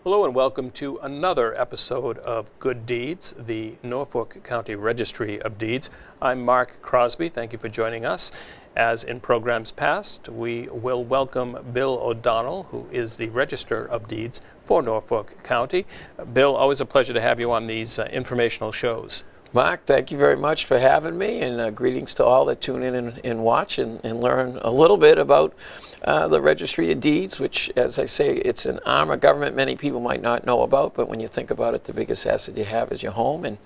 Hello and welcome to another episode of Good Deeds, the Norfolk County Registry of Deeds. I'm Mark Crosby. Thank you for joining us. As in programs past, we will welcome Bill O'Donnell, who is the Register of Deeds for Norfolk County. Bill, always a pleasure to have you on these informational shows. Mark, thank you very much for having me, and greetings to all that tune in and watch and learn a little bit about the Registry of Deeds, which, as I say, it's an arm of government many people might not know about, but when you think about it, the biggest asset you have is your home,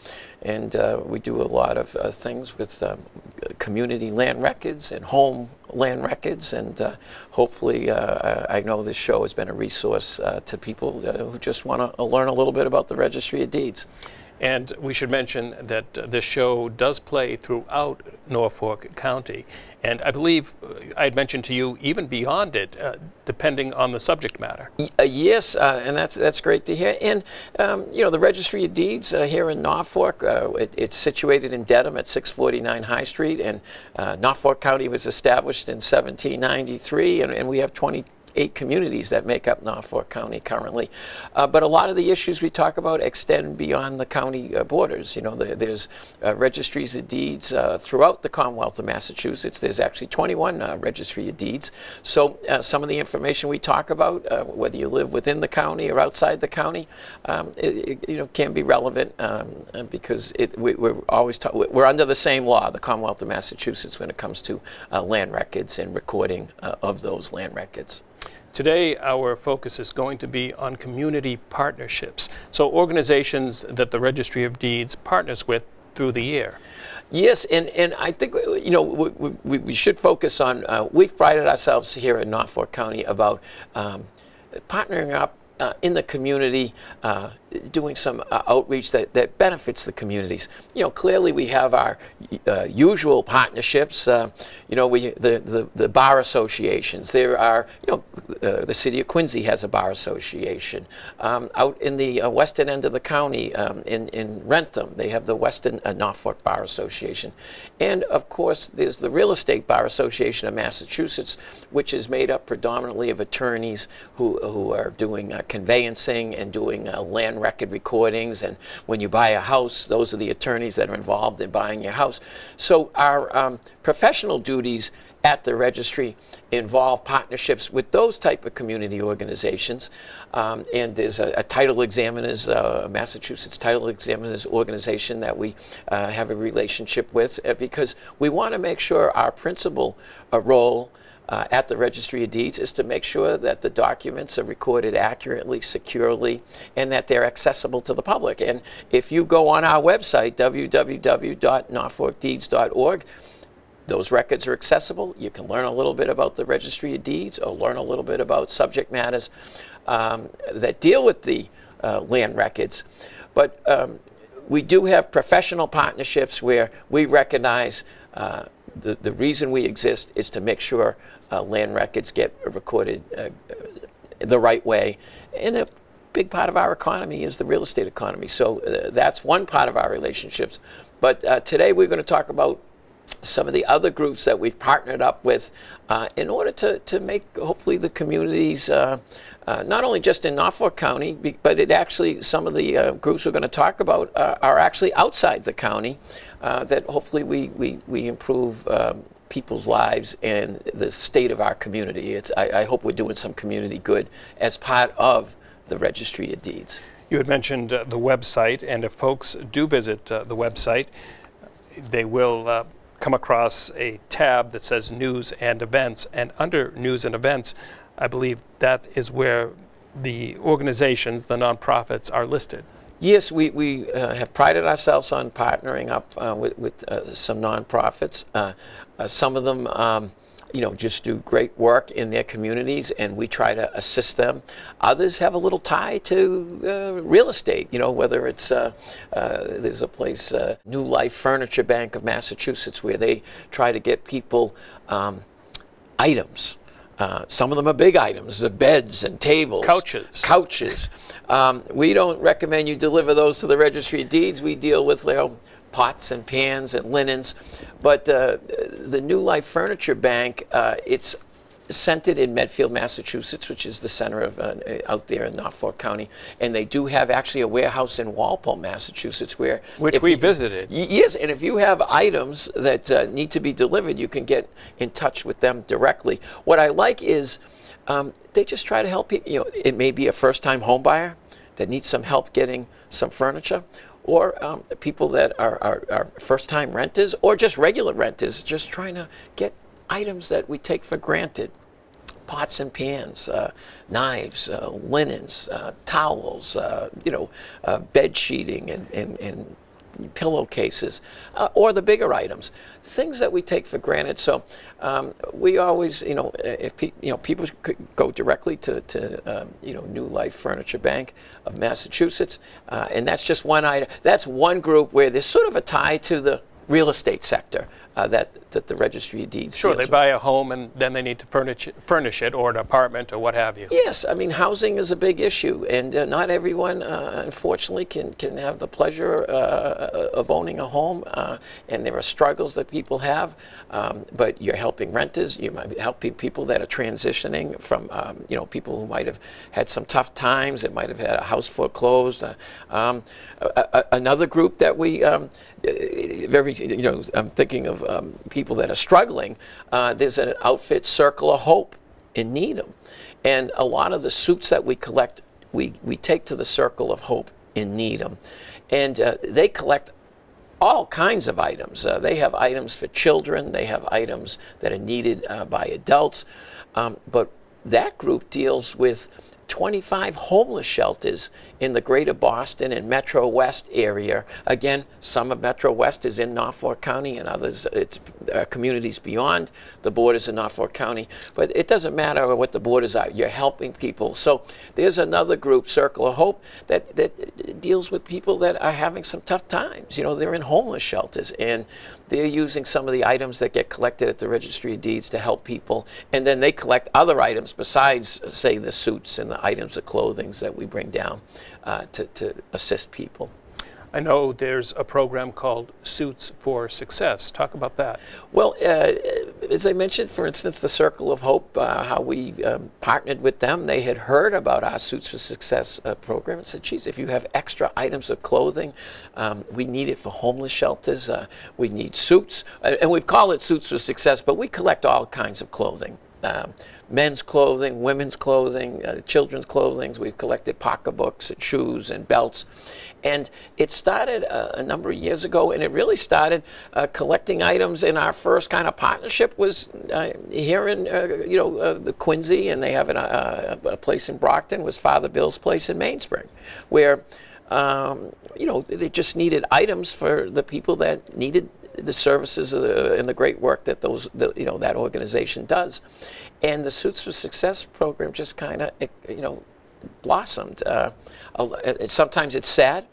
and we do a lot of things with community land records and home land records, and hopefully I know this show has been a resource to people who just want to learn a little bit about the Registry of Deeds. And we should mention that this show does play throughout Norfolk County. And I believe I had mentioned to you even beyond it, depending on the subject matter. Yes, and that's great to hear. And, you know, the Registry of Deeds here in Norfolk, it's situated in Dedham at 649 High Street. And Norfolk County was established in 1793, and we have 28 communities that make up Norfolk County currently. But a lot of the issues we talk about extend beyond the county borders. You know, there's registries of deeds throughout the Commonwealth of Massachusetts. There's actually 21 registry of deeds. So some of the information we talk about, whether you live within the county or outside the county, you know, can be relevant because we're under the same law, the Commonwealth of Massachusetts, when it comes to land records and recording of those land records. Today, our focus is going to be on community partnerships, so organizations that the Registry of Deeds partners with through the year. Yes, and I think, you know, we should focus on, we've prided ourselves here in Norfolk County about partnering up in the community, doing some outreach that benefits the communities. You know, clearly we have our usual partnerships. You know, the bar associations. There are, you know, the city of Quincy has a bar association. Out in the western end of the county, in Rentham, they have the Western Norfolk Bar Association. And of course, there's the Real Estate Bar Association of Massachusetts, which is made up predominantly of attorneys who are doing conveyancing and doing land record recordings, and when you buy a house, those are the attorneys that are involved in buying your house. So our professional duties at the registry involve partnerships with those type of community organizations, and there's a title examiners, Massachusetts Title Examiners organization that we have a relationship with, because we want to make sure our principal role at the Registry of Deeds is to make sure that the documents are recorded accurately, securely, and that they're accessible to the public. And if you go on our website, www.norfolkdeeds.org, those records are accessible. You can learn a little bit about the Registry of Deeds or learn a little bit about subject matters that deal with the land records. But we do have professional partnerships where we recognize the reason we exist is to make sure land records get recorded the right way. And a big part of our economy is the real estate economy. So that's one part of our relationships. But today we're going to talk about some of the other groups that we've partnered up with in order to make, hopefully, the communities, not only just in Norfolk County, but some of the groups we're going to talk about are actually outside the county, that hopefully we improve people's lives and the state of our community. I hope we're doing some community good as part of the Registry of Deeds. You had mentioned the website, and if folks do visit the website, they will come across a tab that says News and Events, and under News and Events, I believe that is where the organizations, the nonprofits, are listed. Yes, we have prided ourselves on partnering up with some nonprofits. Some of them, you know, just do great work in their communities, and we try to assist them. Others have a little tie to real estate, you know, whether it's, there's a place, New Life Furniture Bank of Massachusetts, where they try to get people items. Some of them are big items, the beds and tables. Couches. We don't recommend you deliver those to the Registry of Deeds. We deal with, you know, pots and pans and linens. But the New Life Furniture Bank, it's centered in Medfield, Massachusetts, which is the center of out there in Norfolk County, and they do have actually a warehouse in Walpole, Massachusetts, which we visited. Yes, and if you have items that need to be delivered, you can get in touch with them directly. What I like is they just try to help people. You know, it may be a first-time home buyer that needs some help getting some furniture, or people that are first-time renters, or just regular renters, just trying to get items that we take for granted. Pots and pans, knives, linens, towels, bed sheeting and pillowcases, or the bigger items, things that we take for granted. So we always, if people could go directly to New Life Furniture Bank of Massachusetts, and that's just one item. That's one group where there's sort of a tie to the real estate sector that the Registry of Deeds Sure, deals they buy a home and then they need to furnish it, or an apartment, or what have you. Yes, I mean, housing is a big issue, and not everyone, unfortunately, can have the pleasure of owning a home, and there are struggles that people have, but you're helping renters, you might be helping people that are transitioning from, people who might have had some tough times, that might have had a house foreclosed. Another group that we, I'm thinking of people that are struggling. There's an outfit, Circle of Hope, in Needham, and a lot of the suits that we collect, we take to the Circle of Hope in Needham, and they collect all kinds of items. They have items for children, they have items that are needed by adults, but that group deals with 25 homeless shelters in the greater Boston and Metro West area. Again, some of Metro West is in Norfolk County, and others, it's communities beyond the borders of Norfolk County. But it doesn't matter what the borders are, you're helping people. So there's another group, Circle of Hope, that deals with people that are having some tough times. They're in homeless shelters, and they're using some of the items that get collected at the Registry of Deeds to help people, and then they collect other items besides, say, the suits and the items of clothing that we bring down to assist people. I know there's a program called Suits for Success. Talk about that. Well, as I mentioned, for instance, the Circle of Hope, how we partnered with them. They had heard about our Suits for Success program and said, geez, if you have extra items of clothing, we need it for homeless shelters. We need suits. And we call it Suits for Success, but we collect all kinds of clothing. Men's clothing, women's clothing, children's clothing. We've collected pocketbooks and shoes and belts. And it started a number of years ago, and it really started collecting items. And our first kind of partnership was here in, the Quincy, and they have a place in Brockton, was Father Bill's place in Mainspring, where, they just needed items for the people that needed the services and the great work that that organization does. And the Suits for Success program just kind of, blossomed. Sometimes it's sad,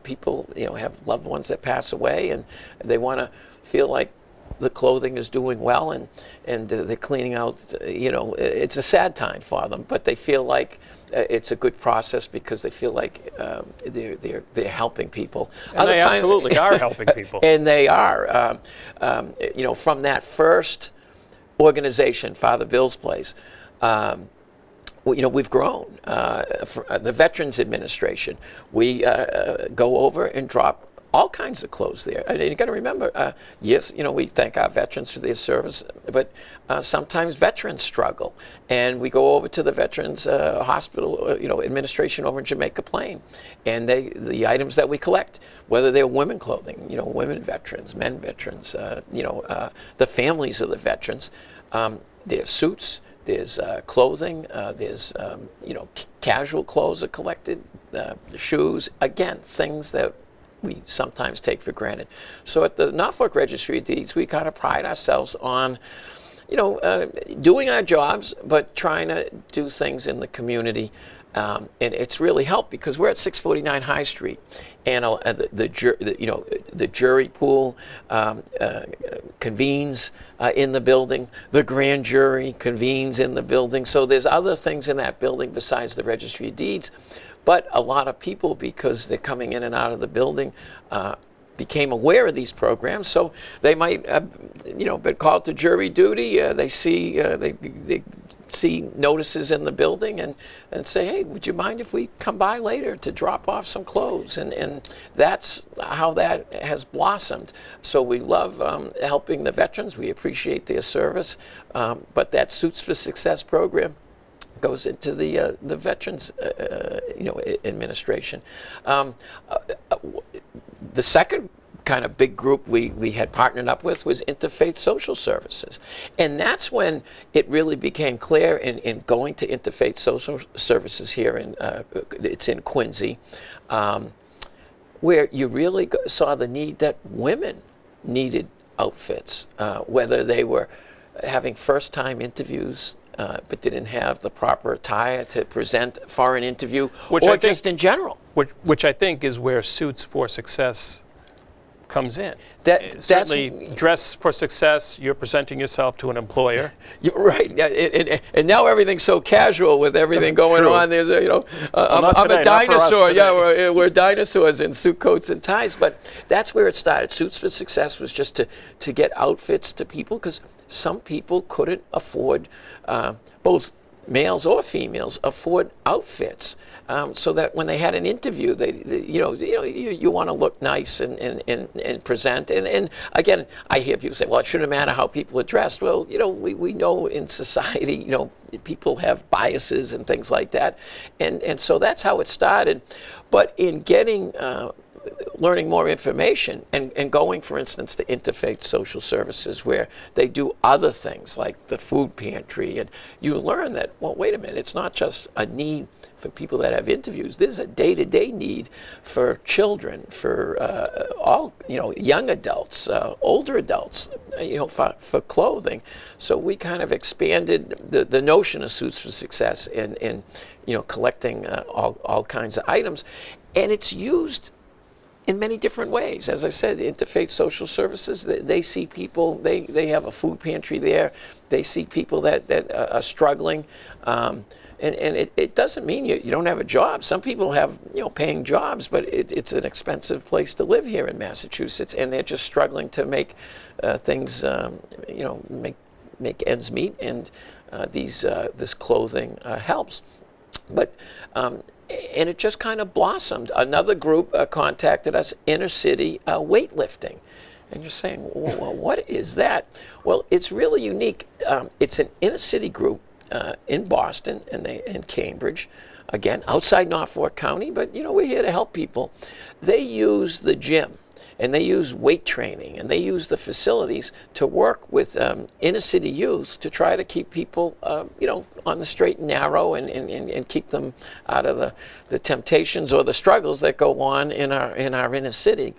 people, have loved ones that pass away, and they want to feel like the clothing is doing well, and they're cleaning out, it's a sad time for them, but they feel like it's a good process because they feel like they're helping people. And they absolutely are helping people. And they are. From that first organization, Father Bill's Place, we've grown. The Veterans Administration, we go over and drop all kinds of clothes there. And you got to remember, yes, we thank our veterans for their service, but sometimes veterans struggle. And we go over to the Veterans Hospital, Administration over in Jamaica Plain, and the items that we collect, whether they're women clothing, women veterans, men veterans, the families of the veterans, their suits, there's clothing, there's casual clothes are collected, shoes, again, things that we sometimes take for granted. So at the Norfolk Registry of Deeds, we kind of pride ourselves on, doing our jobs, but trying to do things in the community. And it's really helped because we're at 649 High Street, and the jury pool convenes in the building. The grand jury convenes in the building. So there's other things in that building besides the Registry of Deeds. But a lot of people, because they're coming in and out of the building, became aware of these programs, so they might, been called to jury duty. They see notices in the building and say, hey, would you mind if we come by later to drop off some clothes? And that's how that has blossomed. So we love helping the veterans. We appreciate their service. But that Suits for Success program goes into the Veterans Administration. The second kind of big group we had partnered up with was Interfaith Social Services. And that's when it really became clear in going to Interfaith Social Services here it's in Quincy, where you really saw the need that women needed outfits, whether they were having first-time interviews but didn't have the proper attire to present for an interview, or just in general. Which I think is where Suits for Success comes in. Certainly, dress for success. You're presenting yourself to an employer. You're right, and now everything's so casual with everything going on. There's I'm a dinosaur. Yeah, we're dinosaurs in suit coats and ties. But that's where it started. Suits for Success was just to get outfits to people, because some people couldn't afford, both males or females, afford outfits. So that when they had an interview, you want to look nice and present. And again, I hear people say, well, it shouldn't matter how people are dressed. Well, we know in society, people have biases and things like that. And so that's how it started. But in getting, learning more information and going, for instance, to Interfaith Social Services, where they do other things like the food pantry, and you learn that, well, wait a minute, it's not just a need for people that have interviews. There's a day-to-day need for children, for all, young adults, older adults, for clothing. So we kind of expanded the notion of Suits for Success in collecting all kinds of items. And it's used in many different ways. As I said, Interfaith Social Services, they see people, they have a food pantry there. They see people that are struggling. And it doesn't mean you don't have a job. Some people have paying jobs, but it's an expensive place to live here in Massachusetts, and they're just struggling to make things make ends meet, and this clothing helps. But and it just kind of blossomed. Another group contacted us, inner city weightlifting. And you're saying, well, what is that? Well, it's really unique. It's an inner city group in Boston and in Cambridge, again, outside Norfolk County, but we're here to help people. They use the gym, and they use weight training, and they use the facilities to work with inner city youth to try to keep people on the straight and narrow, and keep them out of the temptations or the struggles that go on in our inner city.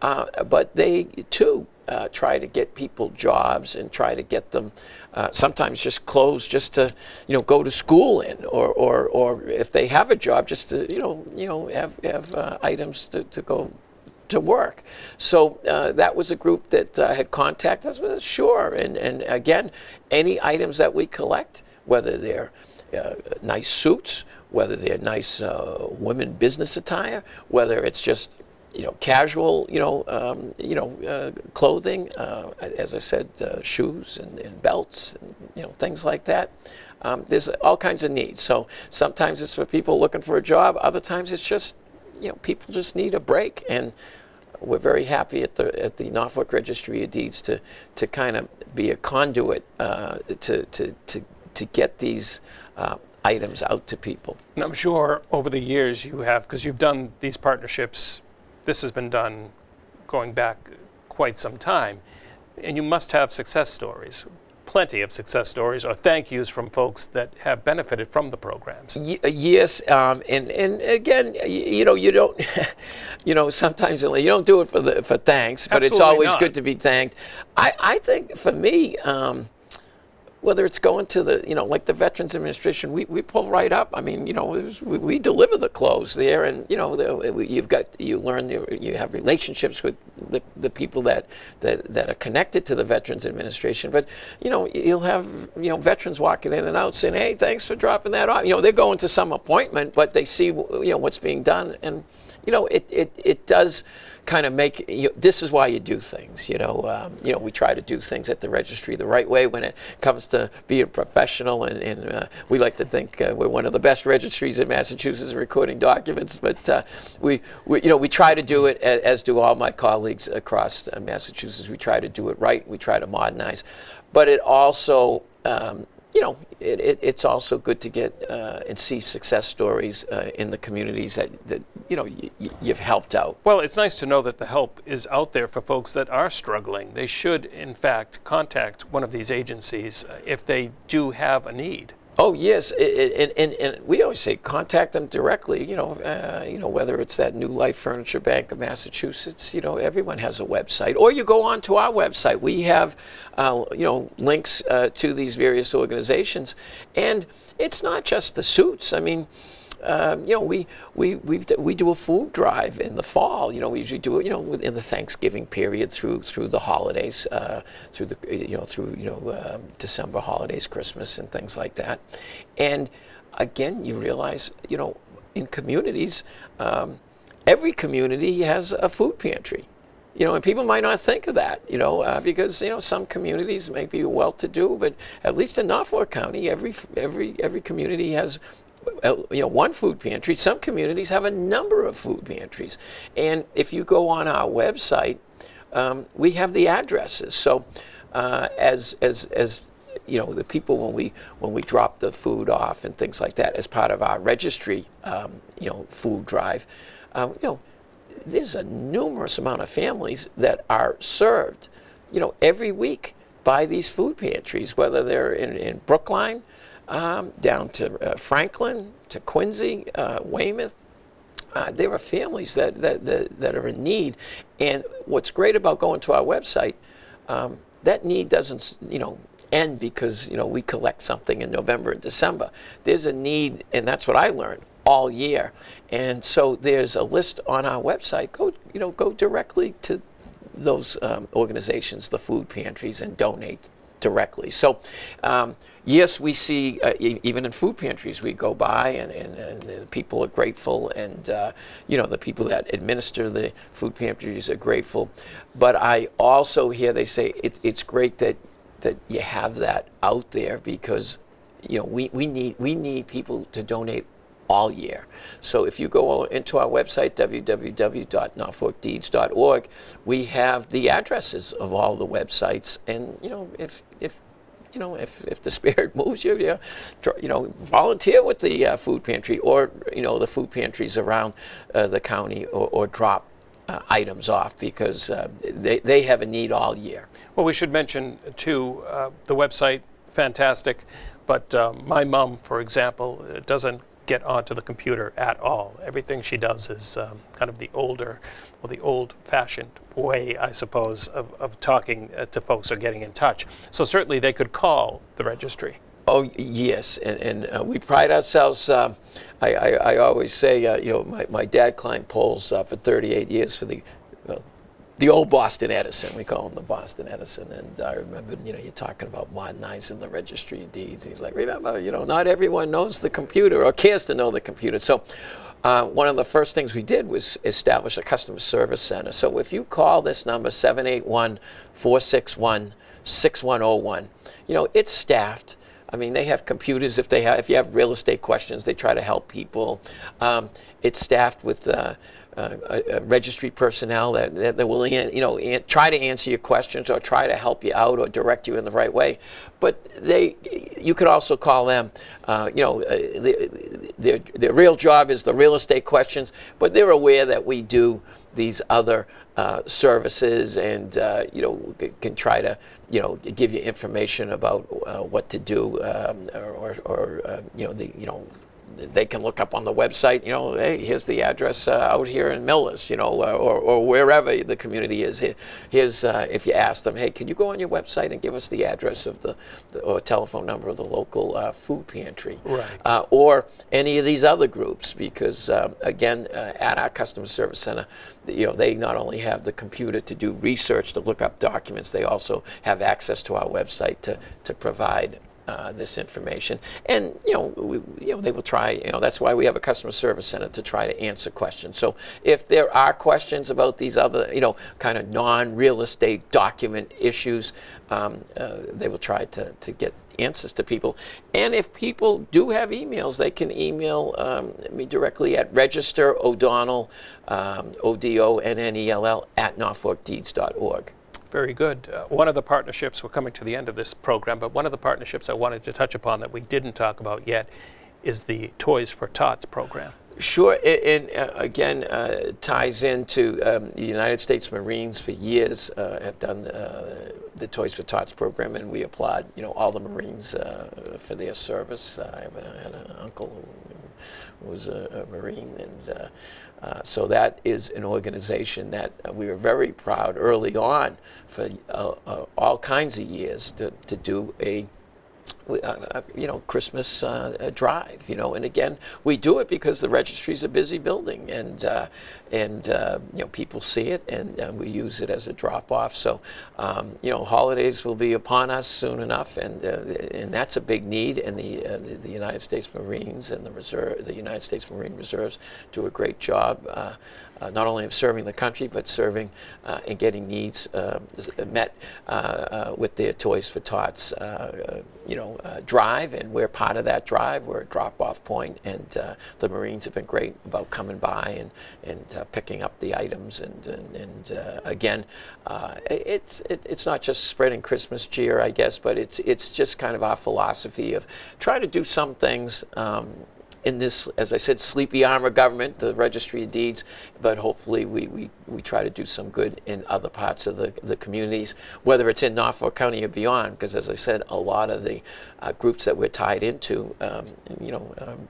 But they too try to get people jobs and try to get them sometimes just clothes just to go to school in, or if they have a job, just to have items to go to work. So that was a group that had contacted us. Well, sure, and again, any items that we collect, whether they're nice suits, whether they're nice women business attire, whether it's just casual, clothing, as I said, shoes and belts, and things like that. There's all kinds of needs. So sometimes it's for people looking for a job. Other times it's just, people just need a break. And we're very happy at the Norfolk Registry of Deeds to kind of be a conduit to get these items out to people. And I'm sure over the years you have, because you've done these partnerships. This has been done going back quite some time, and you must have success stories, plenty of success stories, or thank yous from folks that have benefited from the programs. Yes, and again, you don't, sometimes you don't do it for thanks, but it's always good to be thanked. I think for me, whether it's going to the, like the Veterans Administration, we pull right up. I mean, we deliver the clothes there, and you learn, you have relationships with the people that are connected to the Veterans Administration. But you'll have veterans walking in and out saying, "Hey, thanks for dropping that off." They're going to some appointment, but they see what's being done, and it does kind of make, this is why you do things, we try to do things at the registry the right way when it comes to being professional, and we like to think we're one of the best registries in Massachusetts recording documents, but we try to do it, as do all my colleagues across Massachusetts. We try to do it right. We try to modernize, but it also it's also good to get and see success stories in the communities that you've helped out. Well, it's nice to know that the help is out there for folks that are struggling. They should, in fact, contact one of these agencies if they do have a need. Oh yes, and we always say contact them directly. Whether it's that New Life Furniture Bank of Massachusetts, everyone has a website, or you go onto our website. We have, links to these various organizations, and it's not just the suits. I mean, we do a food drive in the fall. We usually do it, within the Thanksgiving period through the holidays, through December holidays, Christmas, and things like that. And again, you realize, in communities, every community has a food pantry. And people might not think of that, because some communities may be well-to-do, but at least in Norfolk County, every community has one food pantry. Some communities have a number of food pantries, and if you go on our website, we have the addresses. So as the people, when we drop the food off and things like that as part of our registry, food drive, there's a numerous amount of families that are served, every week by these food pantries, whether they're in Brookline, down to Franklin, to Quincy, Weymouth. There are families that are in need, and what's great about going to our website, that need doesn't end because we collect something in November and December. There's a need, and that's what I learned, all year, and so there's a list on our website. Go directly to those organizations, the food pantries, and donate directly. So yes, we see, even in food pantries, we go by and the people are grateful, and the people that administer the food pantries are grateful. But I also hear they say it's great that you have that out there, because we need people to donate all year. So if you go into our website, www.norfolkdeeds.org, we have the addresses of all the websites, and if the spirit moves you, volunteer with the food pantry, or the food pantries around the county, or drop items off, because they have a need all year. Well, we should mention too, the website, fantastic, but my mom, for example, doesn't get onto the computer at all. Everything she does is kind of the old-fashioned way, I suppose, of talking to folks or getting in touch. So certainly they could call the registry. Oh yes, and we pride ourselves. I always say, my dad climbed poles for 38 years for the old Boston Edison. We call him the Boston Edison. And I remember, you're talking about modernizing the registry of deeds. He's like, remember, not everyone knows the computer or cares to know the computer. So one of the first things we did was establish a customer service center. So if you call this number, 781-461-6101, it's staffed. I mean, they have computers. If you have real estate questions, they try to help people. It's staffed with registry personnel that will, try to answer your questions, or try to help you out, or direct you in the right way. But you could also call them. Their real job is the real estate questions, but they're aware that we do these other services, and can try to give you information about what to do, they can look up on the website, hey, here's the address out here in Millis, or wherever the community is. Here's if you ask them, hey, can you go on your website and give us the address of or telephone number of the local food pantry, right. Or any of these other groups, because again, at our customer service center, they not only have the computer to do research, to look up documents, they also have access to our website to provide this information. And they will try. That's why we have a customer service center to try to answer questions. So if there are questions about these other kind of non-real estate document issues, they will try to get answers to people. And if people do have emails, they can email me directly at Register O'Donnell, ODONNELL, at norfolkdeeds.org. Very good. One of the partnerships, we're coming to the end of this program, but one of the partnerships I wanted to touch upon that we didn't talk about yet is the Toys for Tots program. Sure, and again, ties into the United States Marines for years have done the Toys for Tots program, and we applaud all the Marines for their service. I had an uncle who was a Marine, and so that is an organization that we were very proud early on for all kinds of years to do a Christmas drive, and again, we do it because the registry is a busy building, and people see it, and we use it as a drop-off. So, holidays will be upon us soon enough, and that's a big need. And the United States Marines and the United States Marine Reserves do a great job. Not only of serving the country, but serving and getting needs met with their Toys for Tots, drive, and we're part of that drive. We're a drop-off point, and the Marines have been great about coming by and picking up the items. And again, it's not just spreading Christmas cheer, I guess, but it's just kind of our philosophy of trying to do some things. In this, as I said, sleepy arm of government, the Registry of Deeds, but hopefully we try to do some good in other parts of the communities, whether it's in Norfolk County or beyond, because as I said, a lot of the groups that we're tied into,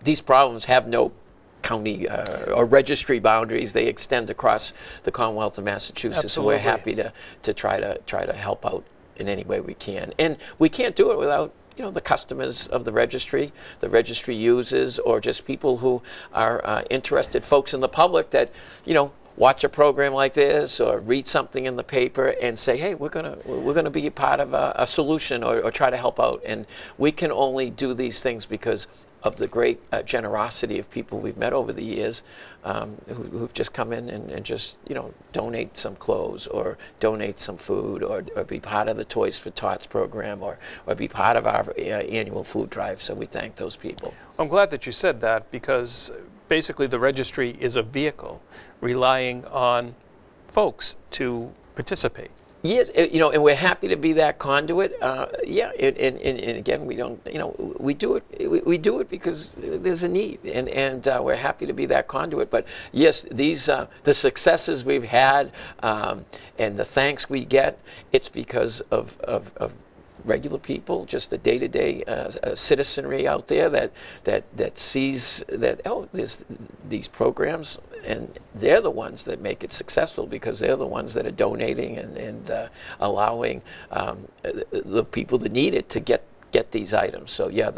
these problems have no county or registry boundaries. They extend across the Commonwealth of Massachusetts. Absolutely. And we're happy to try to help out in any way we can. And we can't do it without the customers of the registry users, or just people who are interested folks in the public that, watch a program like this or read something in the paper and say, hey, we're gonna be a part of a solution or try to help out. And we can only do these things because of the great generosity of people we've met over the years, who've just come in and just donate some clothes or donate some food or be part of the Toys for Tots program or be part of our annual food drive. So we thank those people. I'm glad that you said that, because basically the registry is a vehicle relying on folks to participate. Yes, and we're happy to be that conduit. Yeah, and again, we don't, we do it. We do it because there's a need, and we're happy to be that conduit. But yes, these the successes we've had and the thanks we get, it's because of regular people, just the day-to-day citizenry out there that sees that, oh, there's these programs, and they're the ones that make it successful because they're the ones that are donating and allowing the people that need it to get these items. So yeah,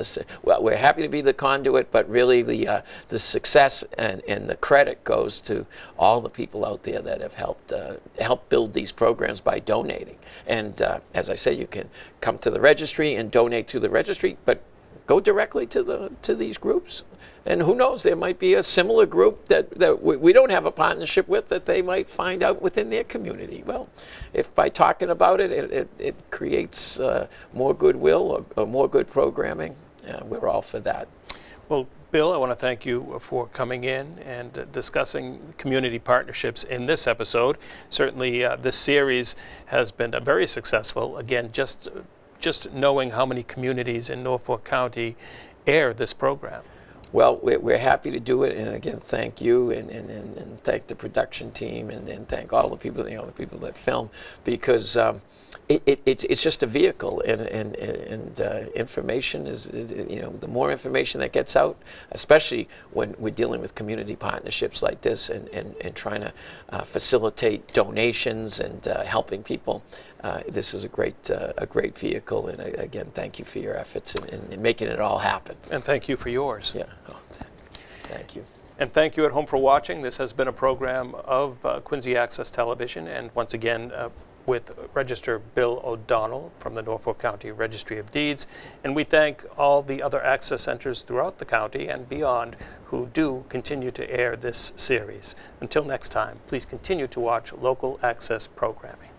well, we're happy to be the conduit, but really the success and the credit goes to all the people out there that have helped build these programs by donating. And as I said, you can come to the registry and donate through the registry, but go directly to these groups. And who knows, there might be a similar group that we don't have a partnership with that they might find out within their community. Well, if by talking about it creates more goodwill or more good programming, we're all for that. Well, Bill, I want to thank you for coming in and discussing community partnerships in this episode. Certainly this series has been very successful. Again, just knowing how many communities in Norfolk County air this program. Well, we're happy to do it, and again, thank you, and thank the production team, and thank all the people, the people that film, because it's just a vehicle, and information is, the more information that gets out, especially when we're dealing with community partnerships like this, and trying to facilitate donations and helping people. This is a great vehicle, and again, thank you for your efforts in making it all happen. And thank you for yours. Yeah, thank you. And thank you at home for watching. This has been a program of Quincy Access Television, and once again, with Register Bill O'Donnell from the Norfolk County Registry of Deeds. And we thank all the other access centers throughout the county and beyond who do continue to air this series. Until next time, please continue to watch local access programming.